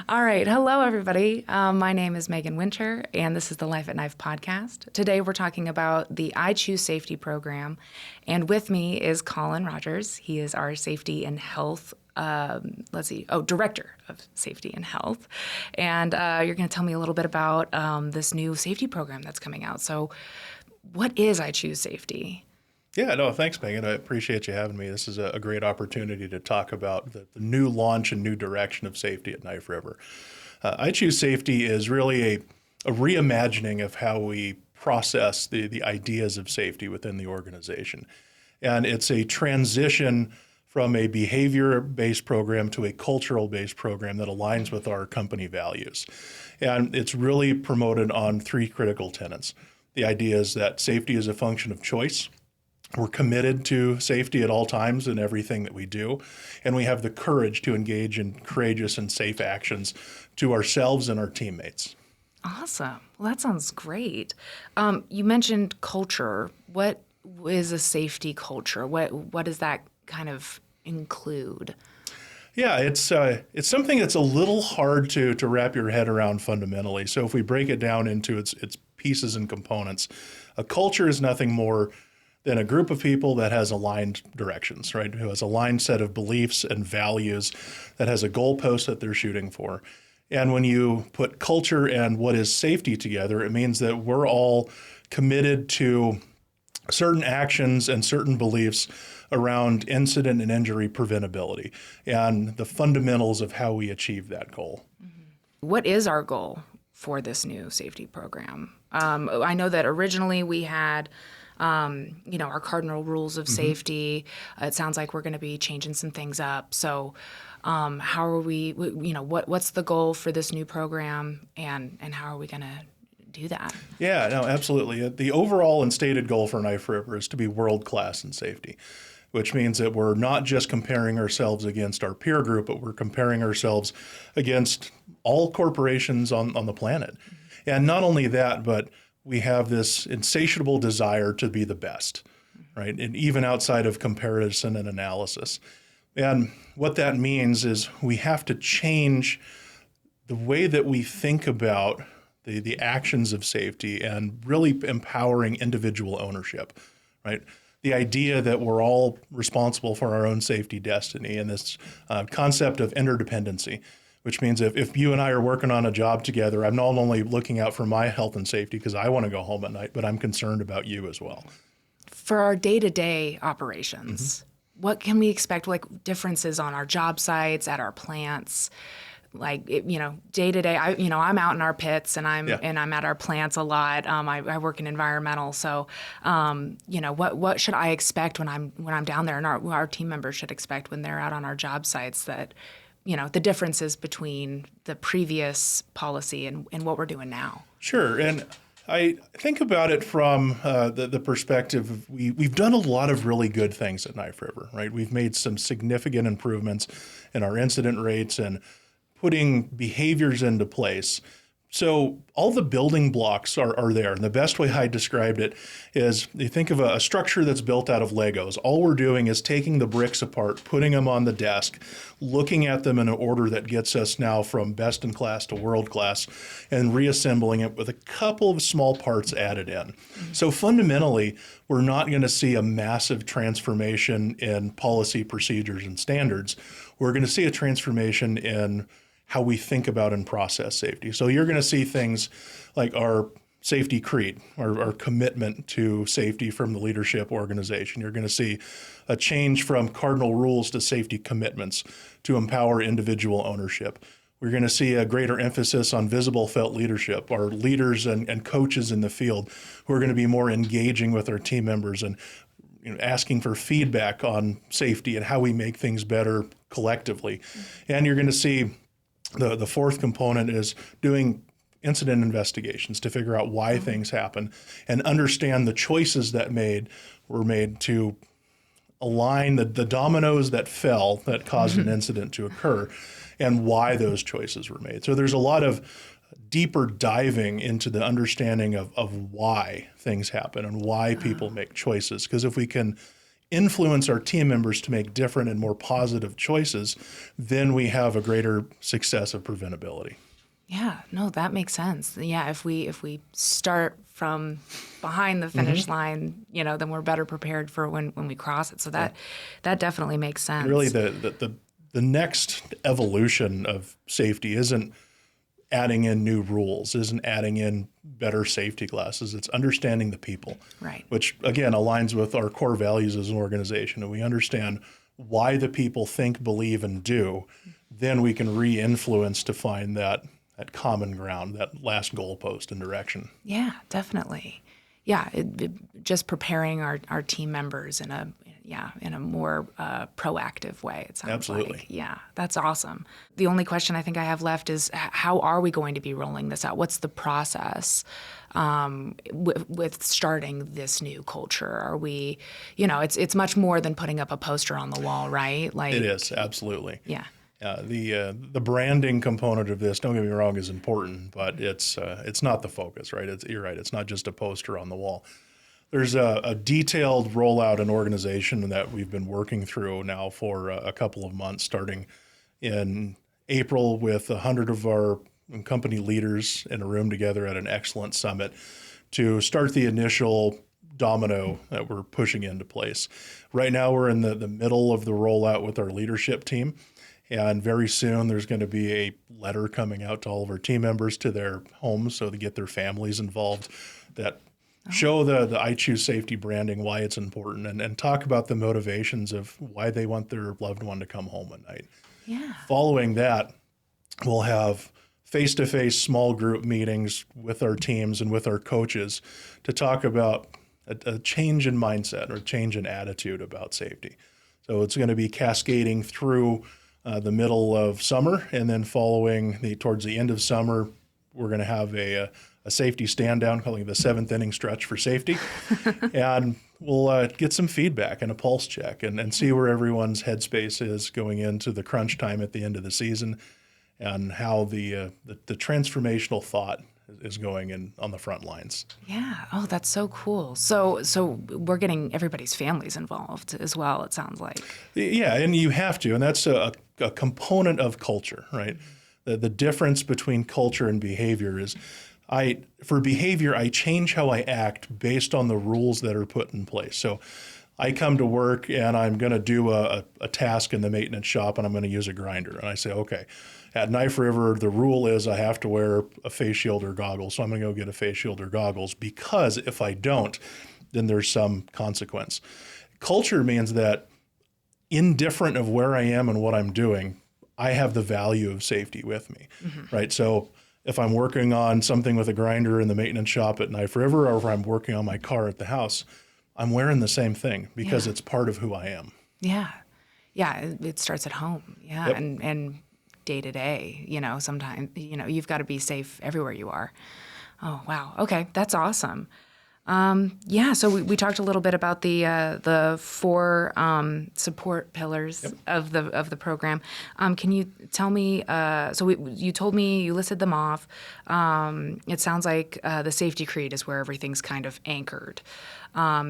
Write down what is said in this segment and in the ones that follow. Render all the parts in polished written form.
All right. Hello, everybody. My name is Megan Winter, and this is the Life at Knife podcast. Today, we're talking about the I Choose Safety program. And with me is Colin Rogers. He is our safety and health, director of safety and health. And you're going to tell me a little bit about this new safety program that's coming out. So, what is I Choose Safety? Yeah, no, thanks, Megan. I appreciate you having me. This is a great opportunity to talk about the new launch and new direction of safety at Knife River. I Choose Safety is really a reimagining of how we process the ideas of safety within the organization. And it's a transition from a behavior-based program to a cultural-based program that aligns with our company values. And it's really promoted on three critical tenets. The idea is that safety is a function of choice. We're committed to safety at all times in everything that we do, and we have the courage to engage in courageous and safe actions to ourselves and our teammates. Awesome. Well, that sounds great. You mentioned culture. What is a safety culture? What does that kind of include? Yeah, it's something that's a little hard to wrap your head around fundamentally. So if we break it down into its pieces and components, a culture is nothing more than a group of people that has aligned directions, right? Who has a aligned set of beliefs and values, that has a goalpost that they're shooting for. And when you put culture and what is safety together, it means that we're all committed to certain actions and certain beliefs around incident and injury preventability and the fundamentals of how we achieve that goal. Mm-hmm. What is our goal for this new safety program? I know that originally we had our cardinal rules of safety. It sounds like we're going to be changing some things up. So how are we, what's the goal for this new program and how are we going to do that? Yeah, no, absolutely. The overall and stated goal for Knife River is to be world-class in safety, which means that we're not just comparing ourselves against our peer group, but we're comparing ourselves against all corporations on the planet. And not only that, but we have this insatiable desire to be the best, right? And even outside of comparison and analysis. And what that means is we have to change the way that we think about the actions of safety and really empowering individual ownership, right? The idea that we're all responsible for our own safety destiny and this concept of interdependency, which means if you and I are working on a job together, I'm not only looking out for my health and safety because I want to go home at night, but I'm concerned about you as well. For our day-to-day operations, what can we expect, like differences on our job sites, at our plants? Like, day-to-day, I'm out in our pits and I'm at our plants a lot. I work in environmental. So, what should I expect when I'm down there, and our team members should expect when they're out on our job sites that, the differences between the previous policy and what we're doing now? Sure. And I think about it from the perspective of we've done a lot of really good things at Knife River, right? We've made some significant improvements in our incident rates and putting behaviors into place. So all the building blocks are there. And the best way I described it is you think of a structure that's built out of Legos. All we're doing is taking the bricks apart, putting them on the desk, looking at them in an order that gets us now from best in class to world class, and reassembling it with a couple of small parts added in. So fundamentally, we're not going to see a massive transformation in policy, procedures, and standards. We're going to see a transformation in how we think about and process safety. So you're going to see things like our safety creed, our commitment to safety from the leadership organization. You're going to see a change from cardinal rules to safety commitments to empower individual ownership. We're going to see a greater emphasis on visible felt leadership, our leaders and coaches in the field who are going to be more engaging with our team members and asking for feedback on safety and how we make things better collectively. And you're going to see the fourth component is doing incident investigations to figure out why things happen and understand the choices that were made to align the dominoes that fell that caused an incident to occur and why those choices were made. So there's a lot of deeper diving into the understanding of why things happen and why people make choices. Because if we can influence our team members to make different and more positive choices, then we have a greater success of preventability. Yeah, no, that makes sense. Yeah, if we start from behind the finish line, then we're better prepared for when we cross it. So that definitely makes sense. And really, the next evolution of safety isn't adding in new rules, isn't adding in better safety classes. It's understanding the people, right? Which again aligns with our core values as an organization. And we understand why the people think, believe, and do. Then we can re-influence to find that common ground, that last goalpost and direction. Yeah, definitely. Yeah, just preparing our team members in a more proactive way, it sounds Absolutely. like. Yeah, that's awesome. The only question I think I have left is how are we going to be rolling this out? What's the process with starting this new culture? Are we, it's much more than putting up a poster on the wall, right? Like it is, absolutely. Yeah. The branding component of this, don't get me wrong, is important, but it's not the focus, right? You're right. It's not just a poster on the wall. There's a detailed rollout and organization that we've been working through now for a couple of months, starting in April with 100 of our company leaders in a room together at an excellent summit to start the initial domino that we're pushing into place. Right now, we're in the middle of the rollout with our leadership team. And very soon there's going to be a letter coming out to all of our team members to their homes so they get their families involved that show the I Choose Safety branding, why it's important, and talk about the motivations of why they want their loved one to come home at night. Yeah. Following that, we'll have face-to-face small group meetings with our teams and with our coaches to talk about a change in mindset or a change in attitude about safety. So it's going to be cascading through the middle of summer, and then towards the end of summer, we're going to have a safety stand down, calling it the 7th inning stretch for safety, and we'll get some feedback and a pulse check, and see where everyone's headspace is going into the crunch time at the end of the season, and how the transformational thought is going on the front lines. Yeah. Oh, that's so cool. So we're getting everybody's families involved as well, it sounds like. Yeah, and you have to, and that's a component of culture, right? The difference between culture and behavior is, for behavior, I change how I act based on the rules that are put in place. So I come to work and I'm going to do a task in the maintenance shop and I'm going to use a grinder. And I say, okay, at Knife River, the rule is I have to wear a face shield or goggles. So I'm going to go get a face shield or goggles, because if I don't, then there's some consequence. Culture means that indifferent of where I am and what I'm doing, I have the value of safety with me, right? So if I'm working on something with a grinder in the maintenance shop at Knife River, or if I'm working on my car at the house, I'm wearing the same thing because it's part of who I am. Yeah. Yeah, it starts at home. Yeah, Yep. and day to day, sometimes, you've got to be safe everywhere you are. Oh, wow. Okay, that's awesome. So we talked a little bit about the 4 support pillars of the program. Can you tell me? You told me you listed them off. It sounds like the safety creed is where everything's kind of anchored.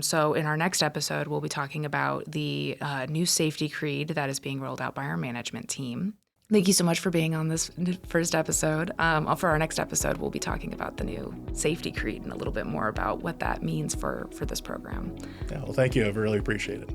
So in our next episode, we'll be talking about the new safety creed that is being rolled out by our management team. Thank you so much for being on this first episode. For our next episode, we'll be talking about the new safety creed and a little bit more about what that means for this program. Yeah, well, thank you. I really appreciate it.